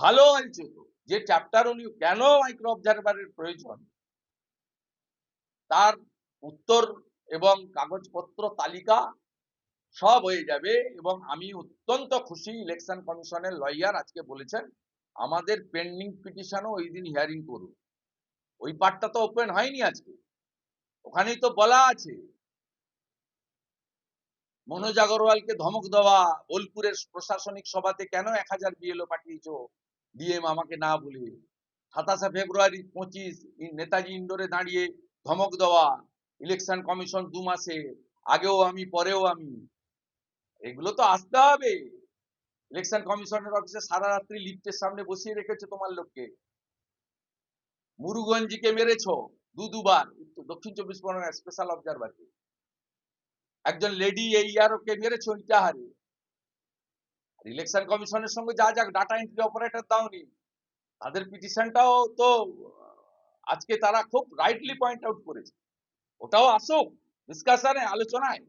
ভালো হয়েছে তো, যে চ্যাপ্টার উনি কেন মাইক্রো অবজারভারের প্রয়োজন তার উত্তর এবং কাগজপত্র তালিকা সব হয়ে যাবে। এবং আমি অত্যন্ত খুশি, ইলেকশন কমিশনের লয়ার আজকে বলেছেন আমাদের পেন্ডিং পিটিশনও ওই দিন হিয়ারিং করুন। ওই পার্টটা তো ওপেন হয়নি আজকে, ওখানেই তো বলা আছে মনোজ আগরওয়ালকে ধমক দেওয়া, বোলপুরের প্রশাসনিক সভাতে কেন 1000 বিএলও পাঠিয়েছো ডিএম আমাকে না বলে, 27 ফেব্রুয়ারি 25 নেতাজি ইন্ডোরে দাঁড়িয়ে ধমক দেওয়া, ইলেকশন কমিশন 2 মাসে আগেও আমি পরেও আমি, এগুলো তো আসতে হবে। ইলেকশন কমিশনের অফিসে সারা রাত্রি লিফটের সামনে বসিয়ে রেখেছে তোমার লোককে। মুরুগঞ্জিকে মেরেছো দুবার দক্ষিণ 24 পরগনা স্পেশাল অবজারভারকে। একজন লেডি এইআরও কে মেরেছো ইটাহারে। ইলেকশন কমিশনের সঙ্গে যা যা ডাটা এন্ট্রি অপারেটর দাওনি, তাদের পিটিশনটাও তো আজকে তারা খুব রাইটলি পয়েন্ট আউট করেছে। ওটাও আসুক ডিসকাশনে, আলোচনায়।